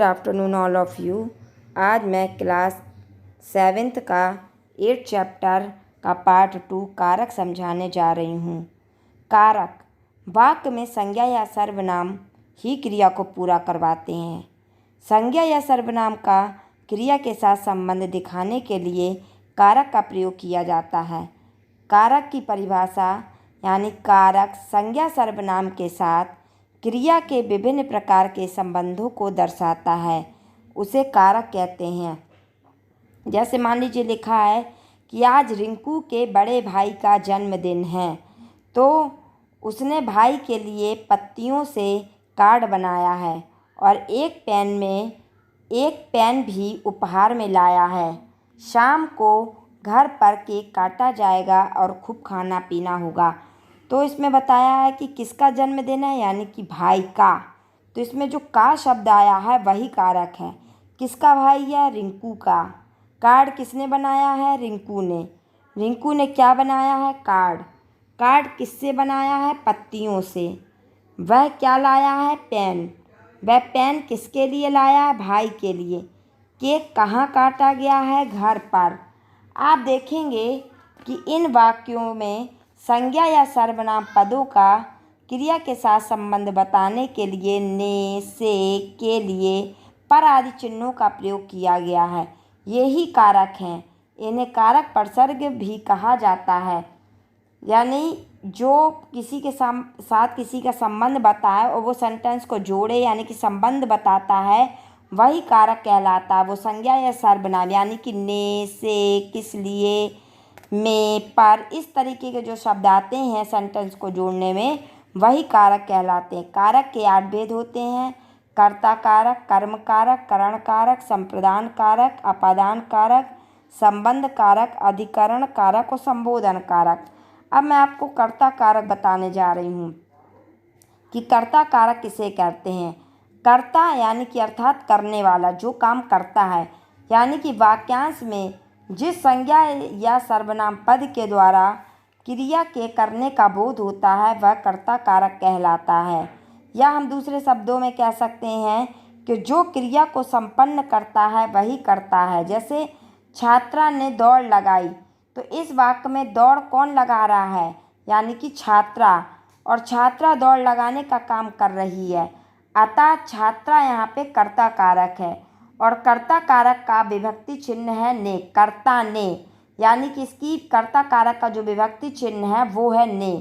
Good afternoon all of you. आज मैं class 7th का 8th चैप्टर का पार्ट 2 कारक समझाने जा रही हूँ। कारक वाक्य में संज्ञा या सर्वनाम ही क्रिया को पूरा करवाते हैं। संज्ञा या सर्वनाम का क्रिया के साथ संबंध दिखाने के लिए कारक का प्रयोग किया जाता है। कारक की परिभाषा यानी कारक संज्ञा सर्वनाम के साथ क्रिया के विभिन्न प्रकार के संबंधों को दर्शाता है, उसे कारक कहते हैं। जैसे मान लीजिए लिखा है कि आज रिंकू के बड़े भाई का जन्मदिन है, तो उसने भाई के लिए पत्तियों से कार्ड बनाया है और एक पेन भी उपहार में लाया है। शाम को घर पर केक काटा जाएगा और खूब खाना पीना होगा। तो इसमें बताया है कि किसका जन्मदिन है, यानी कि भाई का। तो इसमें जो का शब्द आया है वही कारक है। किसका भाई है? रिंकू का। कार्ड किसने बनाया है? रिंकू ने। रिंकू ने क्या बनाया है? कार्ड। कार्ड किससे बनाया है? पत्तियों से। वह क्या लाया है? पेन। वह पेन किसके लिए लाया है? भाई के लिए। केक कहाँ काटा गया है? घर पर। आप देखेंगे कि इन वाक्यों में संज्ञा या सर्वनाम पदों का क्रिया के साथ संबंध बताने के लिए ने, से, के लिए, पर आदि चिन्हों का प्रयोग किया गया है। यही कारक हैं। इन्हें कारक प्रसर्ग भी कहा जाता है, यानी जो किसी के साथ किसी का संबंध बताए और वो सेंटेंस को जोड़े, यानी कि संबंध बताता है, वही कारक कहलाता है। वो संज्ञा या सर्वनाम यानी कि ने, से, किस लिए, में, पर, इस तरीके के जो शब्द आते हैं सेंटेंस को जोड़ने में, वही कारक कहलाते हैं। कारक के 8 भेद होते हैं: कर्ता कारक, कर्म कारक, करण कारक, संप्रदान कारक, अपादान कारक, संबंध कारक, अधिकरण कारक और संबोधन कारक। अब मैं आपको कर्ता कारक बताने जा रही हूँ कि कर्ता कारक किसे कहते हैं। कर्ता यानी कि अर्थात करने वाला, जो काम करता है, यानी कि वाक्यांश में जिस संज्ञा या सर्वनाम पद के द्वारा क्रिया के करने का बोध होता है वह कर्ता कारक कहलाता है। या हम दूसरे शब्दों में कह सकते हैं कि जो क्रिया को संपन्न करता है वही करता है। जैसे छात्रा ने दौड़ लगाई, तो इस वाक्य में दौड़ कौन लगा रहा है? यानी कि छात्रा, और छात्रा दौड़ लगाने का काम कर रही है, अतः छात्रा यहाँ पे कर्ता कारक है। और कर्ता कारक का विभक्ति चिन्ह है ने, कर्ता ने, यानी कि इसकी कर्ता कारक का जो विभक्ति चिन्ह है वो है ने।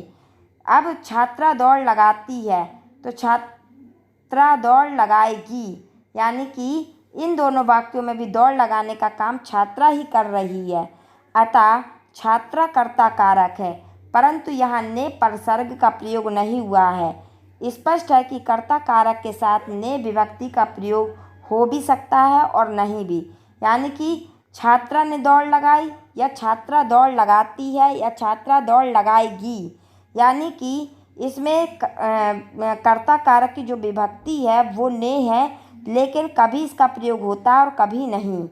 अब छात्रा दौड़ लगाती है, तो छात्रा दौड़ लगाएगी, यानी कि इन दोनों वाक्यों में भी दौड़ लगाने का काम छात्रा ही कर रही है, अतः छात्रा कर्ता कारक है। परंतु यहाँ ने प्रसर्ग का प्रयोग नहीं हुआ है। स्पष्ट है कि कर्ता कारक के साथ ने विभक्ति का प्रयोग हो भी सकता है और नहीं भी, यानी कि छात्रा ने दौड़ लगाई, या छात्रा दौड़ लगाती है, या छात्रा दौड़ लगाएगी, यानी कि इसमें कर्ता कारक की जो विभक्ति है वो ने है, लेकिन कभी इसका प्रयोग होता है और कभी नहीं।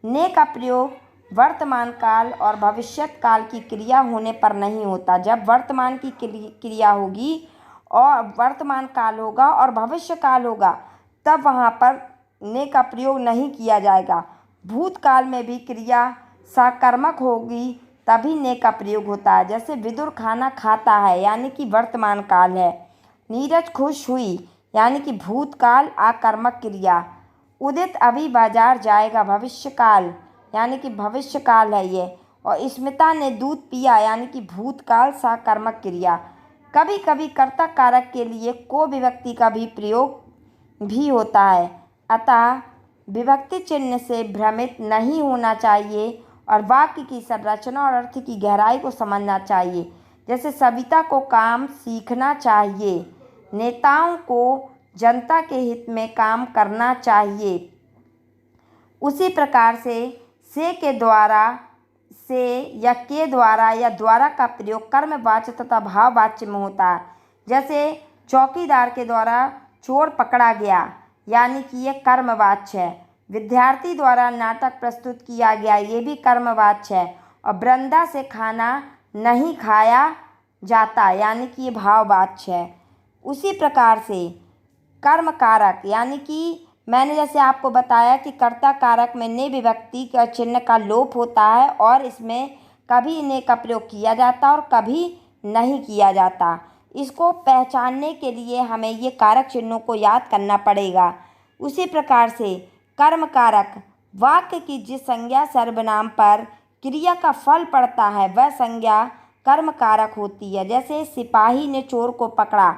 ने का प्रयोग वर्तमान काल और भविष्यत काल की क्रिया होने पर नहीं होता। जब वर्तमान की क्रिया होगी और वर्तमान काल होगा और भविष्य काल होगा, तब वहाँ पर ने का प्रयोग नहीं किया जाएगा। भूतकाल में भी क्रिया सकर्मक होगी तभी ने का प्रयोग होता है। जैसे विदुर खाना खाता है, यानी कि वर्तमान काल है। नीरज खुश हुई, यानी कि भूतकाल आकर्मक क्रिया। उदित अभी बाजार जाएगा, भविष्यकाल, यानी कि भविष्यकाल है ये। और स्मिता ने दूध पिया, यानी कि भूतकाल सकर्मक क्रिया। कभी कभी कर्ता कारक के लिए को विभक्ति का भी प्रयोग भी होता है, अतः विभक्ति चिन्ह से भ्रमित नहीं होना चाहिए और वाक्य की संरचना और अर्थ की गहराई को समझना चाहिए। जैसे सविता को काम सीखना चाहिए, नेताओं को जनता के हित में काम करना चाहिए। उसी प्रकार से के द्वारा, से या के द्वारा या द्वारा का प्रयोग कर्मवाच्य तथा भाववाच्य में होता है। जैसे चौकीदार के द्वारा चोर पकड़ा गया, यानी कि ये कर्मवाच्य है। विद्यार्थी द्वारा नाटक प्रस्तुत किया गया, ये भी कर्मवाच्य है। और वृंदा से खाना नहीं खाया जाता, यानी कि ये भाववाच्य है। उसी प्रकार से कर्म कारक यानी कि मैंने जैसे आपको बताया कि कर्ता कारक में ने विभक्ति का चिन्ह का लोप होता है और इसमें कभी ने का प्रयोग किया जाता और कभी नहीं किया जाता। इसको पहचानने के लिए हमें ये कारक चिन्हों को याद करना पड़ेगा। उसी प्रकार से कर्म कारक वाक्य की जिस संज्ञा सर्वनाम पर क्रिया का फल पड़ता है वह संज्ञा कर्म कारक होती है। जैसे सिपाही ने चोर को पकड़ा,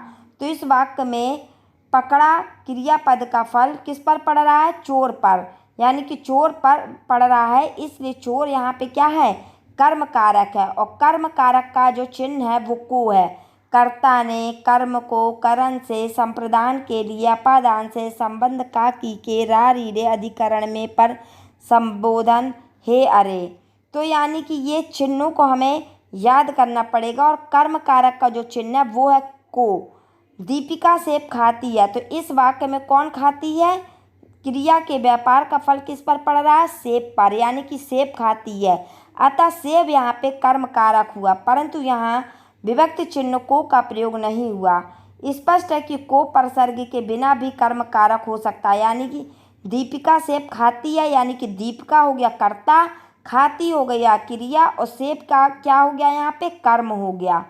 तो इस वाक्य में पकड़ा क्रियापद का फल किस पर पड़ रहा है? चोर पर, यानी कि चोर पर पड़ रहा है, इसलिए चोर यहाँ पे क्या है? कर्म कारक है। और कर्म कारक का जो चिन्ह है वो को है। कर्ता ने कर्म को करण से संप्रदान के लिए अपादान से संबंध का की के रा री रे अधिकरण में पर संबोधन हे अरे। तो यानी कि ये चिन्हों को हमें याद करना पड़ेगा। और कर्म कारक का जो चिन्ह है वो है को। दीपिका सेब खाती है, तो इस वाक्य में कौन खाती है? क्रिया के व्यापार का फल किस पर पड़ रहा है? सेब पर, यानी कि सेब खाती है। अतः सेब यहाँ पे कर्म कारक हुआ, परंतु यहाँ विभक्ति चिन्ह को का प्रयोग नहीं हुआ। स्पष्ट है कि को परसर्ग के बिना भी कर्म कारक हो सकता है, यानी कि दीपिका सेब खाती है, यानी कि दीपिका हो गया कर्ता, खाती हो गया क्रिया और सेब का क्या हो गया? यहाँ पे कर्म हो गया।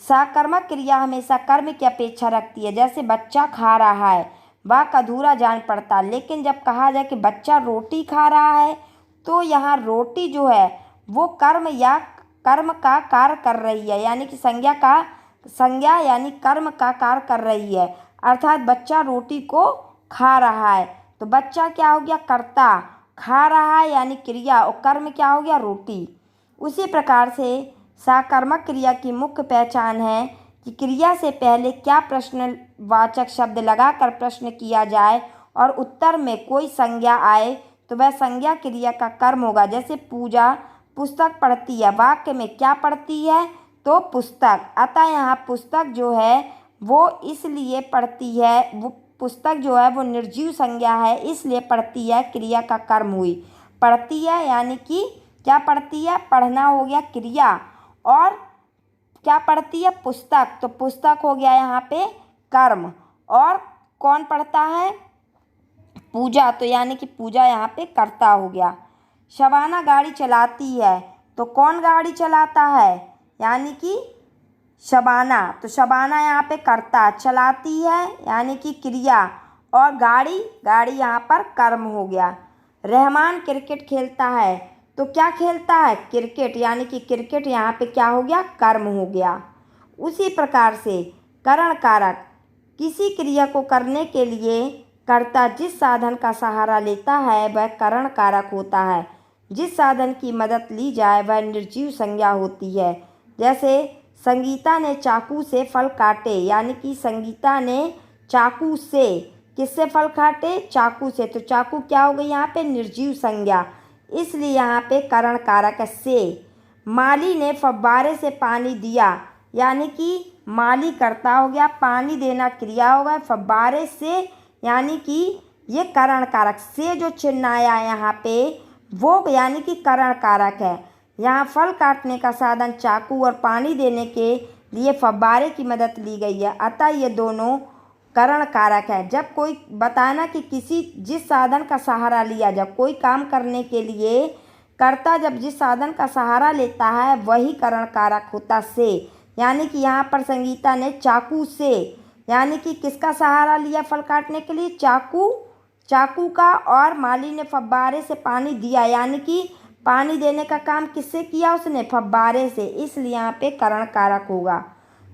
सकर्मक क्रिया हमेशा कर्म की अपेक्षा रखती है। जैसे बच्चा खा रहा है, वाक्य अधूरा जान पड़ता, लेकिन जब कहा जाए कि बच्चा रोटी खा रहा है, तो यहाँ रोटी जो है वो कर्म या कर्म का कार्य कर रही है, यानी कि संज्ञा यानी कर्म का कार्य कर रही है। अर्थात बच्चा रोटी को खा रहा है, तो बच्चा क्या हो गया? कर्ता, खा रहा है यानी क्रिया, और कर्म क्या हो गया? रोटी। उसी प्रकार से सकर्मक क्रिया की मुख्य पहचान है कि क्रिया से पहले क्या प्रश्नवाचक शब्द लगाकर प्रश्न किया जाए और उत्तर में कोई संज्ञा आए तो वह संज्ञा क्रिया का कर्म होगा। जैसे पूजा पुस्तक पढ़ती है, वाक्य में क्या पढ़ती है? तो पुस्तक। अतः यहाँ पुस्तक जो है वो इसलिए पढ़ती है, वो पुस्तक जो है वो निर्जीव संज्ञा है, इसलिए पढ़ती है क्रिया का कर्म हुई। पढ़ती है यानी कि क्या पढ़ती है? पढ़ना हो गया क्रिया, और क्या पढ़ती है? पुस्तक, तो पुस्तक हो गया यहाँ पे कर्म। और कौन पढ़ता है? पूजा, तो यानी कि पूजा यहाँ पे कर्ता हो गया। शबाना गाड़ी चलाती है, तो कौन गाड़ी चलाता है? यानी कि शबाना, तो शबाना यहाँ पे कर्ता, चलाती है यानी कि क्रिया, और गाड़ी यहाँ पर कर्म हो गया। रहमान क्रिकेट खेलता है, तो क्या खेलता है? क्रिकेट, यानी कि क्रिकेट यहाँ पे क्या हो गया? कर्म हो गया। उसी प्रकार से करण कारक किसी क्रिया को करने के लिए कर्ता जिस साधन का सहारा लेता है वह करण कारक होता है। जिस साधन की मदद ली जाए वह निर्जीव संज्ञा होती है। जैसे संगीता ने चाकू से फल काटे, यानी कि संगीता ने चाकू से किससे फल काटे? चाकू से, तो चाकू क्या हो गई? यहाँ पे निर्जीव संज्ञा, इसलिए यहाँ पे करण कारक है से। माली ने फव्वारे से पानी दिया, यानी कि माली कर्ता हो गया, पानी देना क्रिया होगा, फव्वारे से यानी कि ये करण कारक से जो चिन्ह आया यहाँ पे वो यानी कि करण कारक है। यहाँ फल काटने का साधन चाकू और पानी देने के लिए फव्वारे की मदद ली गई है, अतः ये दोनों करण कारक है। जब कोई बताना कि जिस साधन का सहारा लिया, जब कोई काम करने के लिए कर्ता जब जिस साधन का सहारा लेता है वही करण कारक होता से। यानी कि यहाँ पर संगीता ने चाकू से, यानी कि किसका सहारा लिया फल काटने के लिए? चाकू का, और माली ने फव्वारे से पानी दिया, यानी कि पानी देने का काम किससे किया? उसने फव्वारे से, इसलिए यहाँ पे करण कारक होगा।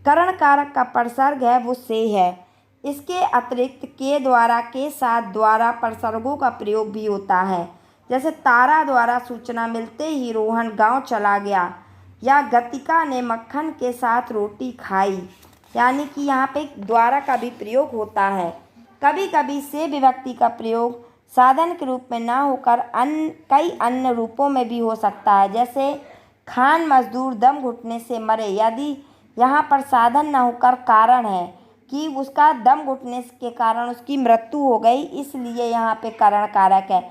करण कारक का परसर्ग है वो से है। इसके अतिरिक्त के द्वारा के साथ द्वारा परसर्गों का प्रयोग भी होता है। जैसे तारा द्वारा सूचना मिलते ही रोहन गांव चला गया, या गतिका ने मक्खन के साथ रोटी खाई, यानी कि यहाँ पे द्वारा का भी प्रयोग होता है। कभी कभी से विभक्ति का प्रयोग साधन के रूप में ना होकर कई अन्य रूपों में भी हो सकता है। जैसे खान मजदूर दम घुटने से मरे, यदि यहाँ पर साधन ना होकर कारण है कि उसका दम घुटने के कारण उसकी मृत्यु हो गई, इसलिए यहाँ पे करण कारक है।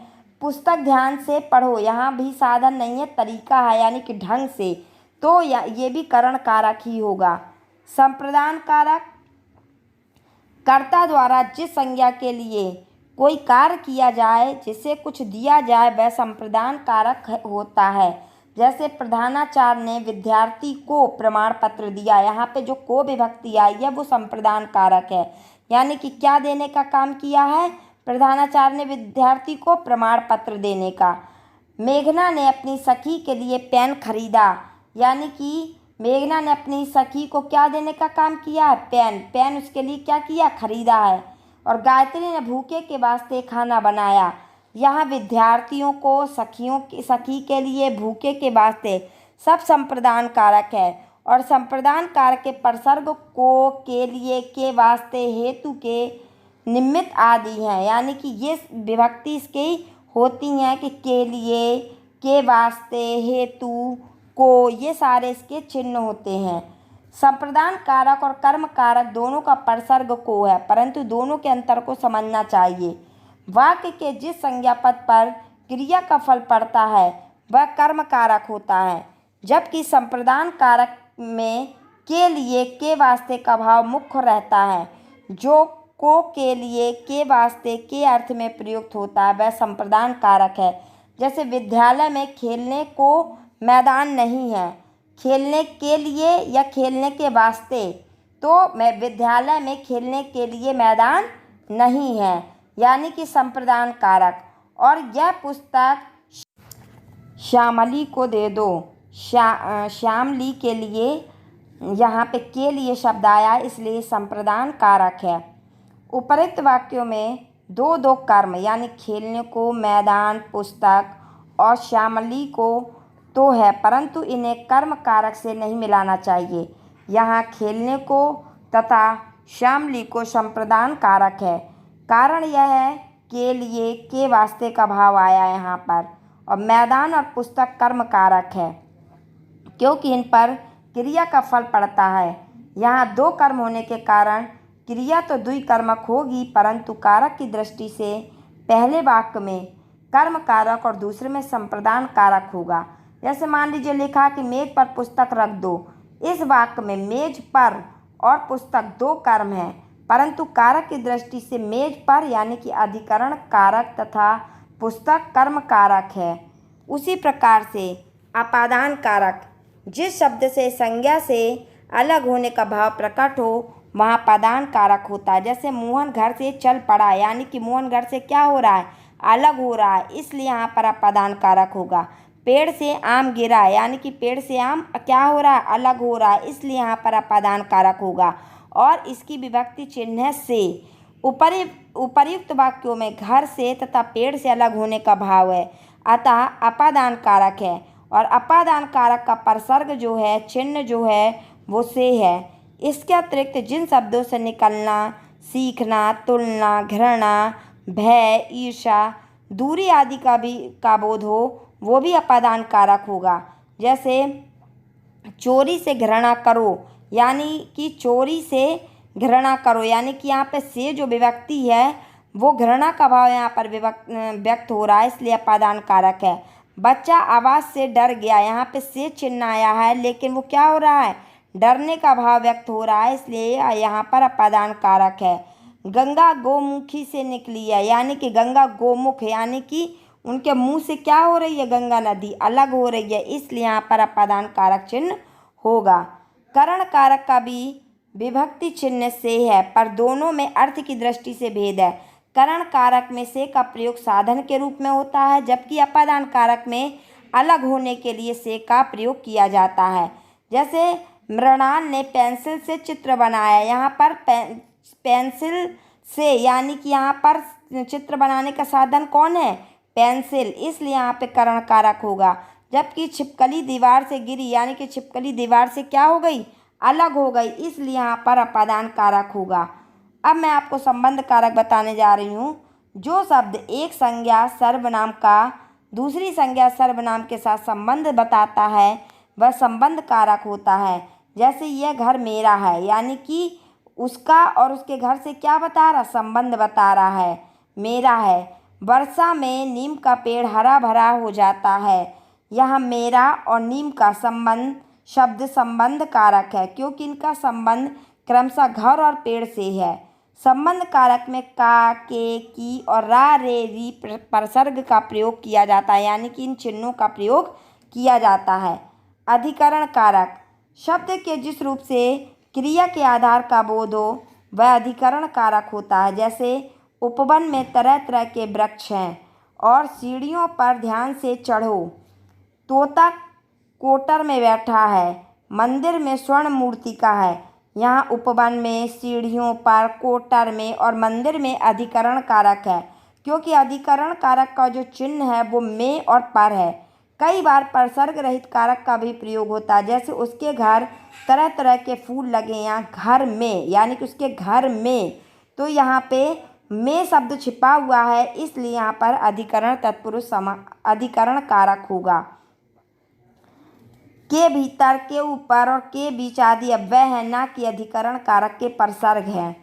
पुस्तक ध्यान से पढ़ो, यहाँ भी साधन नहीं है, तरीका है यानी कि ढंग से, तो ये भी करण कारक ही होगा। संप्रदान कारक कर्ता द्वारा जिस संज्ञा के लिए कोई कार्य किया जाए, जिसे कुछ दिया जाए, वह संप्रदान कारक होता है। जैसे प्रधानाचार्य ने विद्यार्थी को प्रमाण पत्र दिया, यहाँ पे जो को विभक्ति आई है वो संप्रदान कारक है। यानी कि क्या देने का काम किया है? प्रधानाचार्य ने विद्यार्थी को प्रमाण पत्र देने का। मेघना ने अपनी सखी के लिए पेन खरीदा, यानी कि मेघना ने अपनी सखी को क्या देने का काम किया है? पेन। पेन उसके लिए क्या किया? खरीदा है। और गायत्री ने भूखे के वास्ते खाना बनाया। यहाँ विद्यार्थियों को, सखी के लिए, भूखे के वास्ते, सब संप्रदान कारक है। और संप्रदान कारक के प्रसर्ग को, के लिए, के वास्ते, हेतु के, निमित्त आदि हैं। यानी कि ये विभक्ति इसकी होती हैं कि के लिए, के वास्ते, हेतु, को, ये सारे इसके चिन्ह होते हैं। संप्रदान कारक और कर्म कारक दोनों का प्रसर्ग को है, परंतु दोनों के अंतर को समझना चाहिए। वाक्य के जिस संज्ञा पद पर क्रिया का फल पड़ता है वह कर्म कारक होता है, जबकि संप्रदान कारक में के लिए, के वास्ते का भाव मुख्य रहता है। जो को, के लिए, के वास्ते, के अर्थ में प्रयुक्त होता है वह संप्रदान कारक है। जैसे विद्यालय में खेलने को मैदान नहीं है, खेलने के लिए या खेलने के वास्ते, तो मैं विद्यालय में खेलने के लिए मैदान नहीं है, यानी कि संप्रदान कारक। और यह पुस्तक श्यामली को दे दो। श्यामली के लिए यहाँ पे के लिए शब्द आया, इसलिए संप्रदान कारक है। उपरोक्त वाक्यों में दो दो कर्म, यानी खेलने को, मैदान, पुस्तक और श्यामली को तो है, परंतु इन्हें कर्म कारक से नहीं मिलाना चाहिए। यहाँ खेलने को तथा श्यामली को संप्रदान कारक है। कारण यह है के लिए, के वास्ते का भाव आया यहाँ पर, और मैदान और पुस्तक कर्म कारक है क्योंकि इन पर क्रिया का फल पड़ता है। यहाँ दो कर्म होने के कारण क्रिया तो द्विकर्मक होगी, परंतु कारक की दृष्टि से पहले वाक्य में कर्म कारक और दूसरे में संप्रदान कारक होगा। जैसे मान लीजिए लिखा कि मेज पर पुस्तक रख दो। इस वाक्य में मेज पर और पुस्तक दो कर्म हैं, परंतु कारक की दृष्टि से मेज पर यानी कि अधिकरण कारक तथा पुस्तक कर्म कारक है। उसी प्रकार से अपादान कारक, जिस शब्द से संज्ञा से अलग होने का भाव प्रकट हो वहाँ अपादान कारक होता है। जैसे मोहन घर से चल पड़ा, यानी कि मोहन घर से क्या हो रहा है? अलग हो रहा है, इसलिए यहाँ पर अपादान कारक होगा। पेड़ से आम गिरा, यानी कि पेड़ से आम क्या हो रहा है? अलग हो रहा है, इसलिए यहाँ पर अपादान कारक होगा। और इसकी विभक्ति चिन्ह से। उपर्युक्त वाक्यों में घर से तथा पेड़ से अलग होने का भाव है, अतः अपादान कारक है। और अपादान कारक का प्रसर्ग जो है, चिन्ह जो है, वो से है। इसके अतिरिक्त जिन शब्दों से निकलना, सीखना, तुलना, घृणा, भय, ईर्ष्या, दूरी आदि का बोध हो वो भी अपादान कारक होगा। जैसे चोरी से घृणा करो, यानी कि चोरी से घृणा करो, यानी कि यहाँ पे से जो विभक्ति है वो घृणा का भाव यहाँ पर व्यक्त हो रहा है, इसलिए अपादान कारक है। बच्चा आवाज़ से डर गया, यहाँ पे से चिन्ह आया है, लेकिन वो क्या हो रहा है? डरने का भाव व्यक्त हो रहा है, इसलिए यहाँ पर अपादान कारक है। गंगा गोमुखी से निकली है, यानी कि गंगा गोमुख, यानी कि उनके मुंह से क्या हो रही है? गंगा नदी अलग हो रही है, इसलिए यहाँ पर अपादान कारक चिन्ह होगा। करण कारक का भी विभक्ति चिन्ह से है, पर दोनों में अर्थ की दृष्टि से भेद है। करण कारक में से का प्रयोग साधन के रूप में होता है, जबकि अपादान कारक में अलग होने के लिए से का प्रयोग किया जाता है। जैसे मृणाल ने पेंसिल से चित्र बनाया, यहाँ पर पेंसिल से, यानी कि यहाँ पर चित्र बनाने का साधन कौन है? पेंसिल, इसलिए यहाँ पे करण कारक होगा। जबकि छिपकली दीवार से गिरी, यानी कि छिपकली दीवार से क्या हो गई? अलग हो गई, इसलिए यहाँ पर अपादान कारक होगा। अब मैं आपको संबंध कारक बताने जा रही हूँ। जो शब्द एक संज्ञा सर्वनाम का दूसरी संज्ञा सर्वनाम के साथ संबंध बताता है वह संबंध कारक होता है। जैसे यह घर मेरा है, यानी कि उसका और उसके घर से क्या बता रहा? संबंध बता रहा है, मेरा है। वर्षा में नीम का पेड़ हरा भरा हो जाता है, यह मेरा और नीम का संबंध शब्द संबंध कारक है, क्योंकि इनका संबंध क्रमशः घर और पेड़ से है। संबंध कारक में का, के, की और रा, रे, री प्रसर्ग का प्रयोग किया जाता है, यानी कि इन चिन्हों का प्रयोग किया जाता है। अधिकरण कारक शब्द के जिस रूप से क्रिया के आधार का बोध हो वह अधिकरण कारक होता है। जैसे उपवन में तरह तरह के वृक्ष हैं और सीढ़ियों पर ध्यान से चढ़ो। तोता कोटर में बैठा है, मंदिर में स्वर्ण मूर्तिका है। यहाँ उपवन में, सीढ़ियों पर, कोटर में और मंदिर में अधिकरण कारक है, क्योंकि अधिकरण कारक का जो चिन्ह है वो में और पर है। कई बार प्रसर्ग रहित कारक का भी प्रयोग होता है, जैसे उसके घर तरह तरह के फूल लगे, यहाँ घर में, यानी कि उसके घर में, तो यहाँ पे में शब्द छिपा हुआ है, इसलिए यहाँ पर अधिकरण तत्पुरुष अधिकरण कारक होगा। के भीतर, के ऊपर और के बीच आदि अव्यय है, ना कि अधिकरण कारक के प्रसर्ग है।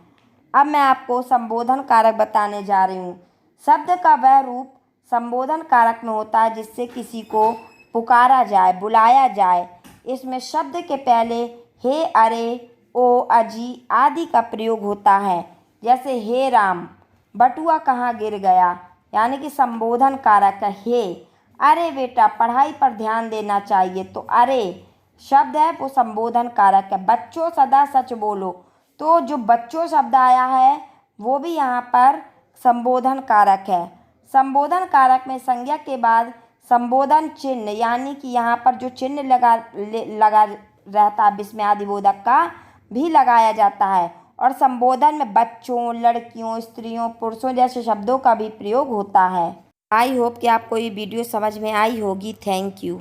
अब मैं आपको संबोधन कारक बताने जा रही हूँ। शब्द का वह रूप संबोधन कारक में होता है जिससे किसी को पुकारा जाए, बुलाया जाए। इसमें शब्द के पहले हे, अरे, ओ, अजी आदि का प्रयोग होता है। जैसे हे राम, बटुआ कहाँ गिर गया, यानी कि संबोधन कारक है हे। अरे बेटा, पढ़ाई पर ध्यान देना चाहिए, तो अरे शब्द है वो संबोधन कारक है। बच्चों सदा सच बोलो, तो जो बच्चों शब्द आया है वो भी यहाँ पर संबोधन कारक है। संबोधन कारक में संज्ञा के बाद संबोधन चिन्ह, यानी कि यहाँ पर जो चिन्ह लगा रहता है विस्मयादिबोधक का, भी लगाया जाता है। और संबोधन में बच्चों, लड़कियों, स्त्रियों, पुरुषों जैसे शब्दों का भी प्रयोग होता है। आई होप कि आपको ये वीडियो समझ में आई होगी। Thank you.